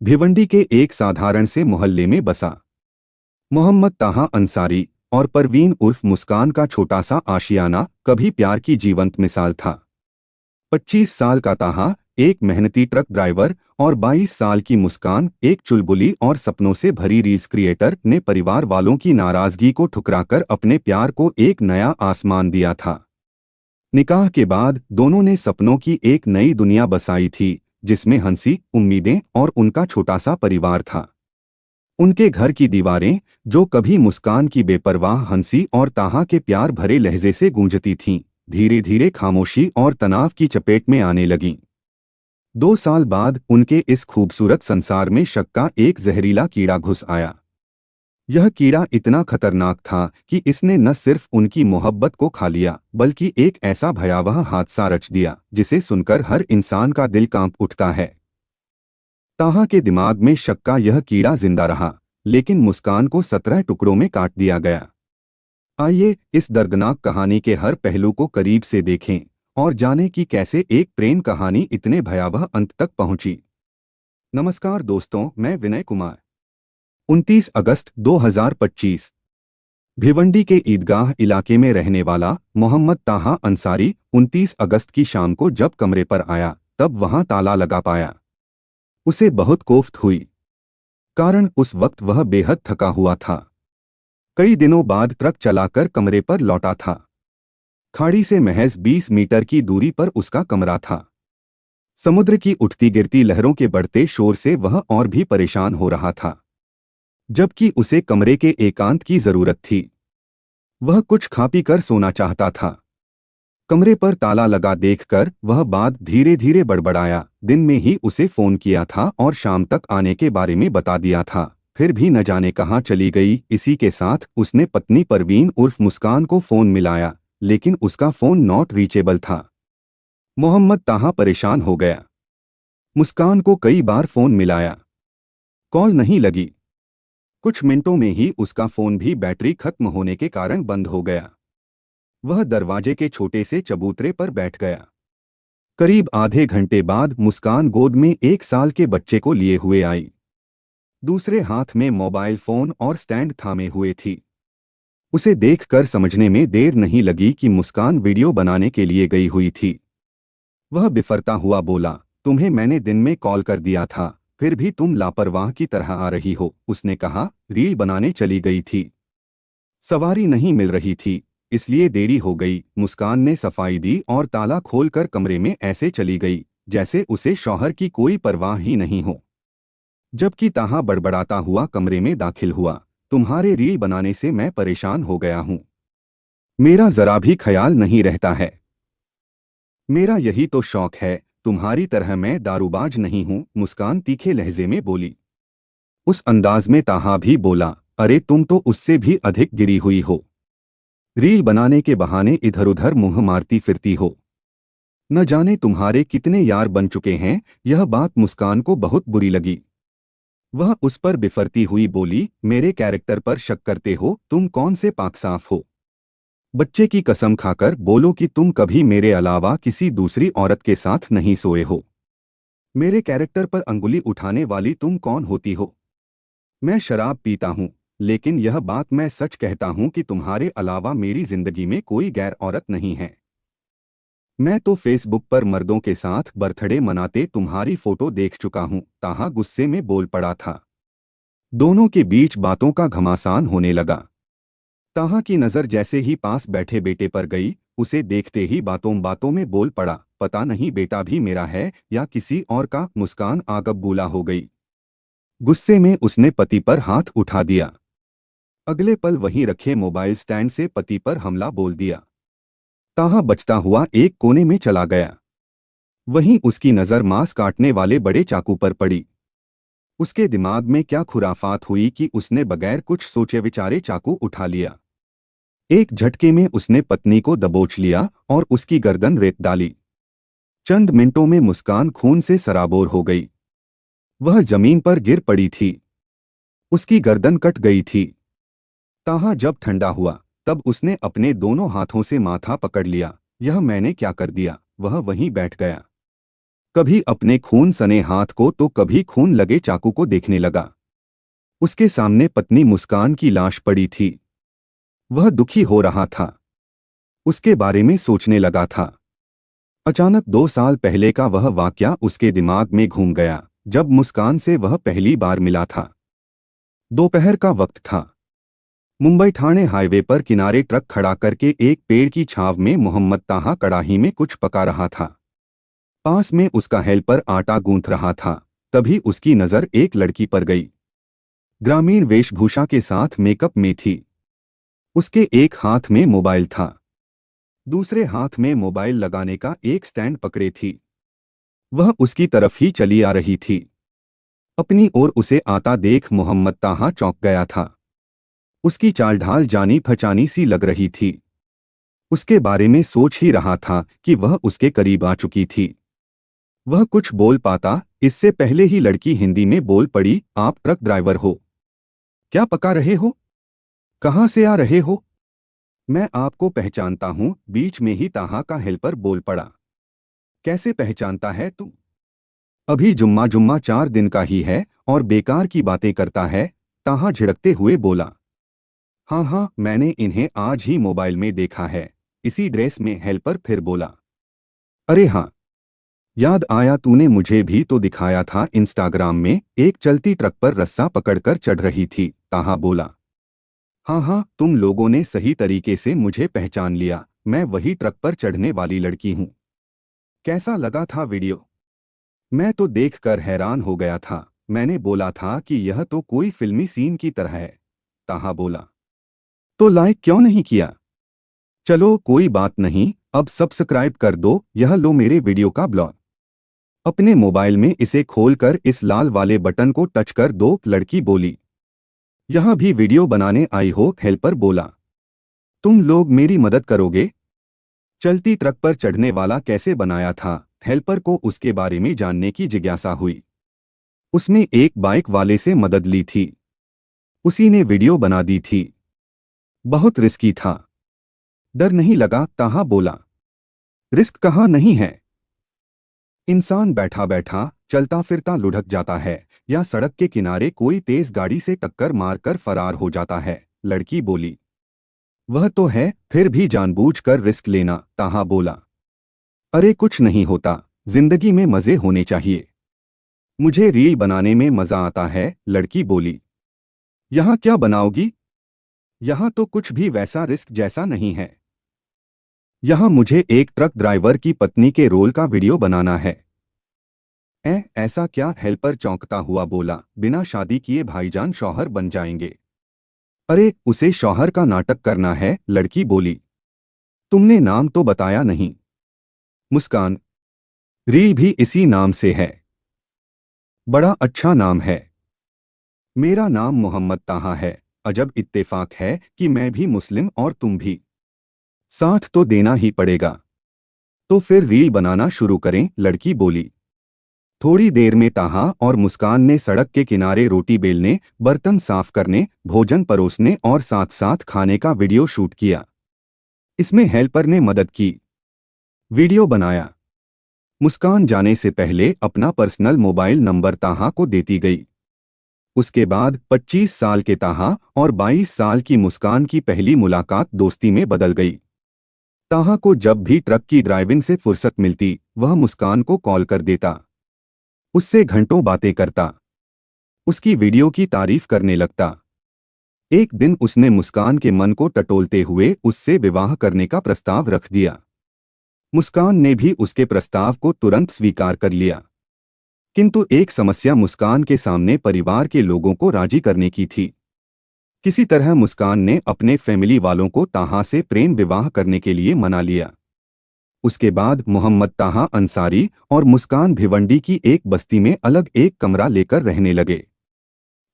भिवंडी के एक साधारण से मोहल्ले में बसा मोहम्मद ताहा अंसारी और परवीन उर्फ मुस्कान का छोटा सा आशियाना कभी प्यार की जीवंत मिसाल था। 25 साल का ताहा एक मेहनती ट्रक ड्राइवर और 22 साल की मुस्कान एक चुलबुली और सपनों से भरी रील्स क्रिएटर ने परिवार वालों की नाराजगी को ठुकराकर अपने प्यार को एक नया आसमान दिया था। निकाह के बाद दोनों ने सपनों की एक नई दुनिया बसाई थी, जिसमें हंसी, उम्मीदें और उनका छोटा सा परिवार था। उनके घर की दीवारें, जो कभी मुस्कान की बेपरवाह हंसी और ताहा के प्यार भरे लहजे से गूंजती थीं, धीरे धीरे खामोशी और तनाव की चपेट में आने लगीं। 2 साल बाद उनके इस खूबसूरत संसार में शक का एक जहरीला कीड़ा घुस आया। यह कीड़ा इतना खतरनाक था कि इसने न सिर्फ उनकी मोहब्बत को खा लिया, बल्कि एक ऐसा भयावह हादसा रच दिया जिसे सुनकर हर इंसान का दिल कांप उठता है। ताहा के दिमाग में शक का यह कीड़ा जिंदा रहा, लेकिन मुस्कान को 17 टुकड़ों में काट दिया गया। आइए इस दर्दनाक कहानी के हर पहलू को करीब से देखें और जानें कि कैसे एक प्रेम कहानी इतने भयावह अंत तक पहुंची। नमस्कार दोस्तों, मैं विनय कुमार। 29 अगस्त 2025 भिवंडी के ईदगाह इलाके में रहने वाला मोहम्मद ताहा अंसारी 29 अगस्त की शाम को जब कमरे पर आया, तब वहां ताला लगा पाया। उसे बहुत कोफ्त हुई, कारण उस वक्त वह बेहद थका हुआ था। कई दिनों बाद ट्रक चलाकर कमरे पर लौटा था। खाड़ी से महज 20 मीटर की दूरी पर उसका कमरा था। समुद्र की उठती गिरती लहरों के बढ़ते शोर से वह और भी परेशान हो रहा था, जबकि उसे कमरे के एकांत की जरूरत थी। वह कुछ खा पी कर सोना चाहता था। कमरे पर ताला लगा देखकर वह बात धीरे धीरे बड़बड़ाया। दिन में ही उसे फोन किया था और शाम तक आने के बारे में बता दिया था, फिर भी न जाने कहाँ चली गई। इसी के साथ उसने पत्नी परवीन उर्फ मुस्कान को फोन मिलाया, लेकिन उसका फोन नॉट रीचेबल था। मोहम्मद ताहा परेशान हो गया। मुस्कान को कई बार फोन मिलाया, कॉल नहीं लगी। कुछ मिनटों में ही उसका फोन भी बैटरी खत्म होने के कारण बंद हो गया। वह दरवाजे के छोटे से चबूतरे पर बैठ गया। करीब आधे घंटे बाद मुस्कान गोद में 1 साल के बच्चे को लिए हुए आई। दूसरे हाथ में मोबाइल फोन और स्टैंड थामे हुए थी। उसे देखकर समझने में देर नहीं लगी कि मुस्कान वीडियो बनाने के लिए गई हुई थी। वह बिफरता हुआ बोला, तुम्हें मैंने दिन में कॉल कर दिया था, फिर भी तुम लापरवाह की तरह आ रही हो। उसने कहा, रील बनाने चली गई थी, सवारी नहीं मिल रही थी, इसलिए देरी हो गई। मुस्कान ने सफाई दी और ताला खोलकर कमरे में ऐसे चली गई जैसे उसे शौहर की कोई परवाह ही नहीं हो। जबकि ताहा बड़बड़ाता हुआ कमरे में दाखिल हुआ, तुम्हारे रील बनाने से मैं परेशान हो गया हूं, मेरा जरा भी ख्याल नहीं रहता है। मेरा यही तो शौक है, तुम्हारी तरह मैं दारूबाज नहीं हूं। मुस्कान तीखे लहजे में बोली। उस अंदाज में ताहा भी बोला, अरे तुम तो उससे भी अधिक गिरी हुई हो, रील बनाने के बहाने इधर उधर मुंह मारती फिरती हो। न जाने तुम्हारे कितने यार बन चुके हैं। यह बात मुस्कान को बहुत बुरी लगी। वह उस पर बिफरती हुई बोली, मेरे कैरेक्टर पर शक करते हो? तुम कौन से पाक साफ हो? बच्चे की कसम खाकर बोलो कि तुम कभी मेरे अलावा किसी दूसरी औरत के साथ नहीं सोए हो। मेरे कैरेक्टर पर अंगुली उठाने वाली तुम कौन होती हो? मैं शराब पीता हूँ, लेकिन यह बात मैं सच कहता हूँ कि तुम्हारे अलावा मेरी जिंदगी में कोई गैर औरत नहीं है। मैं तो फेसबुक पर मर्दों के साथ बर्थडे मनाते तुम्हारी फोटो देख चुका हूँ। ताहा गुस्से में बोल पड़ा था। दोनों के बीच बातों का घमासान होने लगा। ताहा की नज़र जैसे ही पास बैठे बेटे पर गई, उसे देखते ही बातों बातों में बोल पड़ा, पता नहीं बेटा भी मेरा है या किसी और का। मुस्कान आगबबूला हो गई। गुस्से में उसने पति पर हाथ उठा दिया। अगले पल वहीं रखे मोबाइल स्टैंड से पति पर हमला बोल दिया। ताहा बचता हुआ एक कोने में चला गया। वहीं उसकी नज़र मांस काटने वाले बड़े चाकू पर पड़ी। उसके दिमाग में क्या खुराफात हुई कि उसने बगैर कुछ सोचे विचारे चाकू उठा लिया। एक झटके में उसने पत्नी को दबोच लिया और उसकी गर्दन रेत डाली। चंद मिनटों में मुस्कान खून से सराबोर हो गई। वह जमीन पर गिर पड़ी थी। उसकी गर्दन कट गई थी। ताहा जब ठंडा हुआ, तब उसने अपने दोनों हाथों से माथा पकड़ लिया। यह मैंने क्या कर दिया? वह वहीं बैठ गया। कभी अपने खून सने हाथ को तो कभी खून लगे चाकू को देखने लगा। उसके सामने पत्नी मुस्कान की लाश पड़ी थी। वह दुखी हो रहा था। उसके बारे में सोचने लगा था। अचानक 2 साल पहले का वह वाकया उसके दिमाग में घूम गया, जब मुस्कान से वह पहली बार मिला था। दोपहर का वक्त था। मुंबई ठाणे हाईवे पर किनारे ट्रक खड़ा करके एक पेड़ की छांव में मोहम्मद ताहा कड़ाही में कुछ पका रहा था। पास में उसका हेल्पर आटा गूंथ रहा था। तभी उसकी नजर एक लड़की पर गई। ग्रामीण वेशभूषा के साथ मेकअप में थी। उसके एक हाथ में मोबाइल था, दूसरे हाथ में मोबाइल लगाने का एक स्टैंड पकड़े थी। वह उसकी तरफ ही चली आ रही थी। अपनी ओर उसे आता देख मोहम्मद ताहा चौंक गया था। उसकी चाल ढाल जानी पहचानी सी लग रही थी। उसके बारे में सोच ही रहा था कि वह उसके करीब आ चुकी थी। वह कुछ बोल पाता इससे पहले ही लड़की हिंदी में बोल पड़ी, आप ट्रक ड्राइवर हो? क्या पका रहे हो? कहाँ से आ रहे हो? मैं आपको पहचानता हूँ। बीच में ही ताहा का हेल्पर बोल पड़ा। कैसे पहचानता है तू? अभी जुम्मा जुम्मा 4 दिन का ही है और बेकार की बातें करता है। ताहा झिड़कते हुए बोला। हाँ हाँ, मैंने इन्हें आज ही मोबाइल में देखा है, इसी ड्रेस में। हेल्पर फिर बोला। अरे हाँ, याद आया, तूने मुझे भी तो दिखाया था इंस्टाग्राम में, एक चलती ट्रक पर रस्सा पकड़कर चढ़ रही थी। ताहा बोला। हाँ हाँ, तुम लोगों ने सही तरीके से मुझे पहचान लिया। मैं वही ट्रक पर चढ़ने वाली लड़की हूँ। कैसा लगा था वीडियो? मैं तो देखकर हैरान हो गया था। मैंने बोला था कि यह तो कोई फिल्मी सीन की तरह है। ताहा बोला। तो लाइक क्यों नहीं किया? चलो कोई बात नहीं, अब सब्सक्राइब कर दो। यह लो मेरे वीडियो का ब्लॉग। अपने मोबाइल में इसे खोलकर इस लाल वाले बटन को टच कर दो, लड़की बोली। यहाँ भी वीडियो बनाने आई हो? हेल्पर बोला। तुम लोग मेरी मदद करोगे? चलती ट्रक पर चढ़ने वाला कैसे बनाया था? हेल्पर को उसके बारे में जानने की जिज्ञासा हुई। उसने एक बाइक वाले से मदद ली थी, उसी ने वीडियो बना दी थी। बहुत रिस्की था। डर नहीं लगा? ताहा बोला। रिस्क कहाँ नहीं है। इंसान बैठा बैठा चलता फिरता लुढ़क जाता है या सड़क के किनारे कोई तेज गाड़ी से टक्कर मारकर फरार हो जाता है, लड़की बोली। वह तो है, फिर भी जानबूझकर रिस्क लेना? ताहा बोला। अरे कुछ नहीं होता, जिंदगी में मजे होने चाहिए। मुझे रील बनाने में मजा आता है, लड़की बोली। यहाँ क्या बनाओगी? यहाँ तो कुछ भी वैसा रिस्क जैसा नहीं है। यहाँ मुझे एक ट्रक ड्राइवर की पत्नी के रोल का वीडियो बनाना है। ऐसा क्या? हेल्पर चौंकता हुआ बोला। बिना शादी किए भाईजान शौहर बन जाएंगे। अरे उसे शौहर का नाटक करना है, लड़की बोली। तुमने नाम तो बताया नहीं। मुस्कान। रील भी इसी नाम से है। बड़ा अच्छा नाम है। मेरा नाम मोहम्मद ताहा है। अजब इत्तेफाक है कि मैं भी मुस्लिम और तुम भी। साथ तो देना ही पड़ेगा। तो फिर रील बनाना शुरू करें, लड़की बोली। थोड़ी देर में ताहा और मुस्कान ने सड़क के किनारे रोटी बेलने, बर्तन साफ करने, भोजन परोसने और साथ साथ खाने का वीडियो शूट किया। इसमें हेल्पर ने मदद की। वीडियो बनाया। मुस्कान जाने से पहले अपना पर्सनल मोबाइल नंबर ताहा को देती गई। उसके बाद 25 साल के ताहा और 22 साल की मुस्कान की पहली मुलाकात दोस्ती में बदल गई। ताहा को जब भी ट्रक की ड्राइविंग से फुर्सत मिलती, वह मुस्कान को कॉल कर देता। उससे घंटों बातें करता। उसकी वीडियो की तारीफ करने लगता। एक दिन उसने मुस्कान के मन को टटोलते हुए उससे विवाह करने का प्रस्ताव रख दिया। मुस्कान ने भी उसके प्रस्ताव को तुरंत स्वीकार कर लिया। किंतु एक समस्या मुस्कान के सामने परिवार के लोगों को राजी करने की थी। किसी तरह मुस्कान ने अपने फैमिली वालों को ताहा से प्रेम विवाह करने के लिए मना लिया। उसके बाद मोहम्मद ताहा अंसारी और मुस्कान भिवंडी की एक बस्ती में अलग एक कमरा लेकर रहने लगे।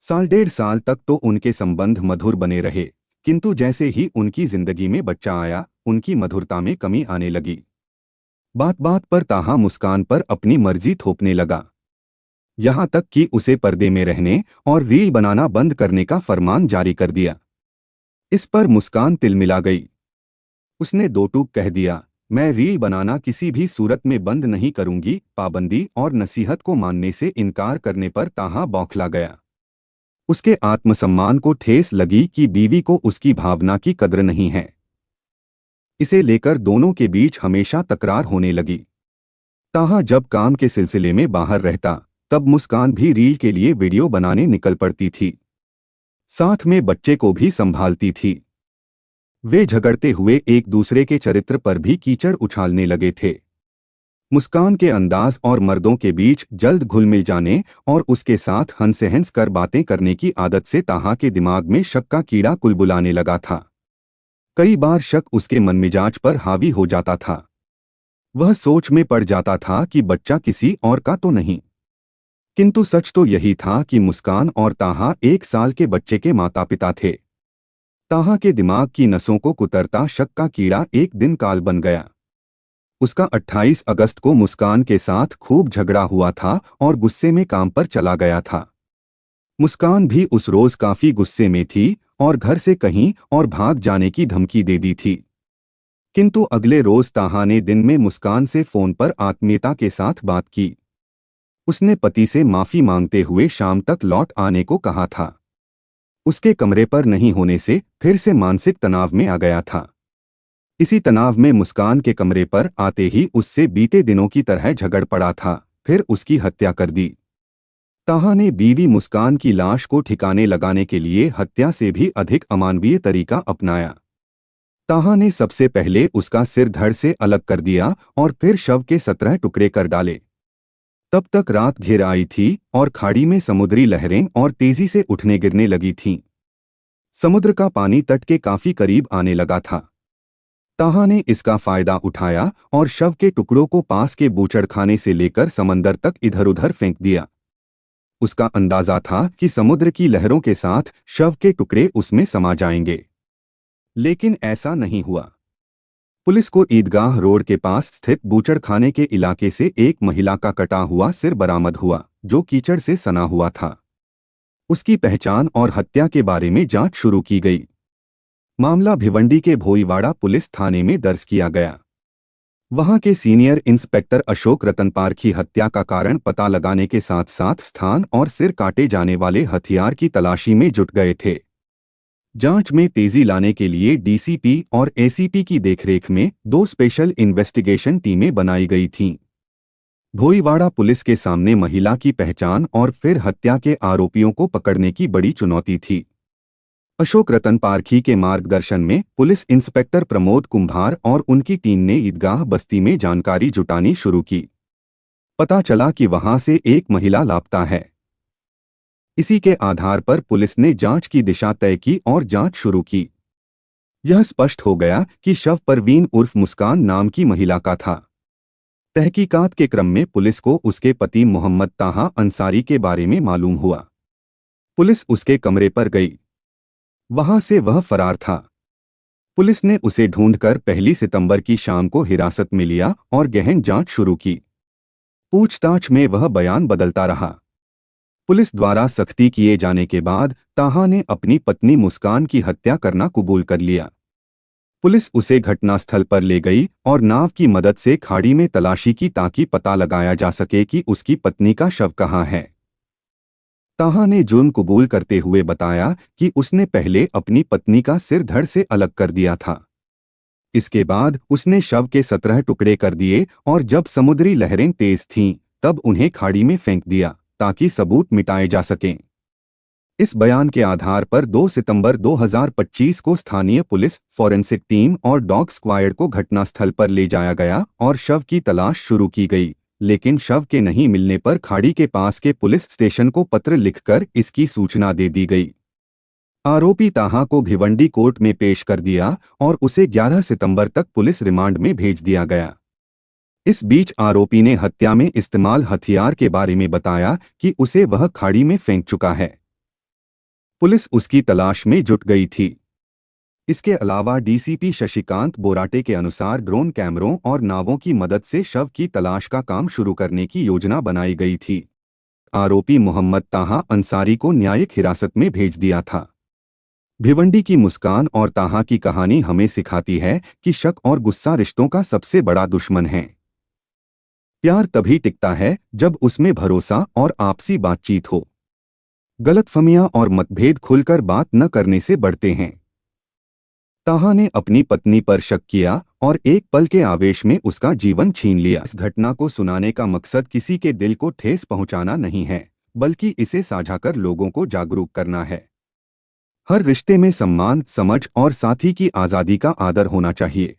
साल 1.5 साल तक तो उनके संबंध मधुर बने रहे, किंतु जैसे ही उनकी जिंदगी में बच्चा आया, उनकी मधुरता में कमी आने लगी। बात बात पर ताहा मुस्कान पर अपनी मर्जी थोपने लगा। यहाँ तक कि उसे पर्दे में रहने और रील बनाना बंद करने का फरमान जारी कर दिया। इस पर मुस्कान तिलमिला गई। उसने दो टूक कह दिया, मैं रील बनाना किसी भी सूरत में बंद नहीं करूंगी। पाबंदी और नसीहत को मानने से इनकार करने पर ताहा बौखला गया। उसके आत्मसम्मान को ठेस लगी कि बीवी को उसकी भावना की कद्र नहीं है। इसे लेकर दोनों के बीच हमेशा तकरार होने लगी। ताहा जब काम के सिलसिले में बाहर रहता, तब मुस्कान भी रील के लिए वीडियो बनाने निकल पड़ती थी। साथ में बच्चे को भी संभालती थी। वे झगड़ते हुए एक दूसरे के चरित्र पर भी कीचड़ उछालने लगे थे। मुस्कान के अंदाज और मर्दों के बीच जल्द घुल मिल जाने और उसके साथ हंस कर बातें करने की आदत से ताहा के दिमाग में शक का कीड़ा कुलबुलाने लगा था। कई बार शक उसके मनमिजाज पर हावी हो जाता था। वह सोच में पड़ जाता था कि बच्चा किसी और का तो नहीं। किंतु सच तो यही था कि मुस्कान और ताहा 1 साल के बच्चे के माता पिता थे। ताहा के दिमाग की नसों को कुतरता शक का कीड़ा एक दिन काल बन गया। उसका 28 अगस्त को मुस्कान के साथ खूब झगड़ा हुआ था और गुस्से में काम पर चला गया था। मुस्कान भी उस रोज काफी गुस्से में थी और घर से कहीं और भाग जाने की धमकी दे दी थी। किंतु अगले रोज ताहा ने दिन में मुस्कान से फोन पर आत्मीयता के साथ बात की। उसने पति से माफी मांगते हुए शाम तक लौट आने को कहा था। उसके कमरे पर नहीं होने से फिर से मानसिक तनाव में आ गया था। इसी तनाव में मुस्कान के कमरे पर आते ही उससे बीते दिनों की तरह झगड़ पड़ा था, फिर उसकी हत्या कर दी। ताहा ने बीवी मुस्कान की लाश को ठिकाने लगाने के लिए हत्या से भी अधिक अमानवीय तरीका अपनाया। ताहा ने सबसे पहले उसका सिर धड़ से अलग कर दिया और फिर शव के 17 टुकड़े कर डाले। तब तक रात घिर आई थी और खाड़ी में समुद्री लहरें और तेजी से उठने गिरने लगी थीं। समुद्र का पानी तट के काफी करीब आने लगा था। ताहा ने इसका फायदा उठाया और शव के टुकड़ों को पास के बूचड़खाने से लेकर समंदर तक इधर-उधर फेंक दिया। उसका अंदाजा था कि समुद्र की लहरों के साथ शव के टुकड़े उसमें समा जाएंगे, लेकिन ऐसा नहीं हुआ। पुलिस को ईदगाह रोड के पास स्थित बूचड़खाने के इलाके से एक महिला का कटा हुआ सिर बरामद हुआ, जो कीचड़ से सना हुआ था। उसकी पहचान और हत्या के बारे में जांच शुरू की गई। मामला भिवंडी के भोईवाड़ा पुलिस थाने में दर्ज किया गया। वहां के सीनियर इंस्पेक्टर अशोक रतनपार की हत्या का कारण पता लगाने के साथ साथ स्थान और सिर काटे जाने वाले हथियार की तलाशी में जुट गए थे। जांच में तेजी लाने के लिए डीसीपी और एसीपी की देखरेख में 2 स्पेशल इन्वेस्टिगेशन टीमें बनाई गई थीं। भोईवाड़ा पुलिस के सामने महिला की पहचान और फिर हत्या के आरोपियों को पकड़ने की बड़ी चुनौती थी। अशोक रतन पारखी के मार्गदर्शन में पुलिस इंस्पेक्टर प्रमोद कुंभार और उनकी टीम ने ईदगाह बस्ती में जानकारी जुटानी शुरू की। पता चला कि वहां से एक महिला लापता है। इसी के आधार पर पुलिस ने जांच की दिशा तय की और जांच शुरू की। यह स्पष्ट हो गया कि शव परवीन उर्फ मुस्कान नाम की महिला का था। तहकीकात के क्रम में पुलिस को उसके पति मोहम्मद ताहा अंसारी के बारे में मालूम हुआ। पुलिस उसके कमरे पर गई। वहां से वह फरार था। पुलिस ने उसे ढूंढकर 1 सितंबर की शाम को हिरासत में लिया और गहन जांच शुरू की। पूछताछ में वह बयान बदलता रहा। पुलिस द्वारा सख्ती किए जाने के बाद ताहा ने अपनी पत्नी मुस्कान की हत्या करना कबूल कर लिया। पुलिस उसे घटनास्थल पर ले गई और नाव की मदद से खाड़ी में तलाशी की ताकि पता लगाया जा सके कि उसकी पत्नी का शव कहाँ है। ताहा ने जुर्म कबूल करते हुए बताया कि उसने पहले अपनी पत्नी का सिर धड़ से अलग कर दिया था। इसके बाद उसने शव के 17 टुकड़े कर दिए और जब समुद्री लहरें तेज थीं, तब उन्हें खाड़ी में फेंक दिया ताकि सबूत मिटाए जा सकें। इस बयान के आधार पर 2 सितंबर 2025 को स्थानीय पुलिस, फॉरेंसिक टीम और डॉग स्क्वाड को घटनास्थल पर ले जाया गया और शव की तलाश शुरू की गई, लेकिन शव के नहीं मिलने पर खाड़ी के पास के पुलिस स्टेशन को पत्र लिखकर इसकी सूचना दे दी गई। आरोपी ताहा को भिवंडी कोर्ट में पेश कर दिया और उसे 11 सितंबर तक पुलिस रिमांड में भेज दिया गया। इस बीच आरोपी ने हत्या में इस्तेमाल हथियार के बारे में बताया कि उसे वह खाड़ी में फेंक चुका है। पुलिस उसकी तलाश में जुट गई थी। इसके अलावा डीसीपी शशिकांत बोराटे के अनुसार ड्रोन कैमरों और नावों की मदद से शव की तलाश का काम शुरू करने की योजना बनाई गई थी। आरोपी मोहम्मद ताहा अंसारी को न्यायिक हिरासत में भेज दिया था। भिवंडी की मुस्कान और ताहा की कहानी हमें सिखाती है कि शक और गुस्सा रिश्तों का सबसे बड़ा दुश्मन है। प्यार तभी टिकता है जब उसमें भरोसा और आपसी बातचीत हो। गलतफहमियां और मतभेद खुलकर बात न करने से बढ़ते हैं। ताहा ने अपनी पत्नी पर शक किया और एक पल के आवेश में उसका जीवन छीन लिया। इस घटना को सुनाने का मकसद किसी के दिल को ठेस पहुंचाना नहीं है, बल्कि इसे साझा कर लोगों को जागरूक करना है। हर रिश्ते में सम्मान, समझ और साथी की आज़ादी का आदर होना चाहिए।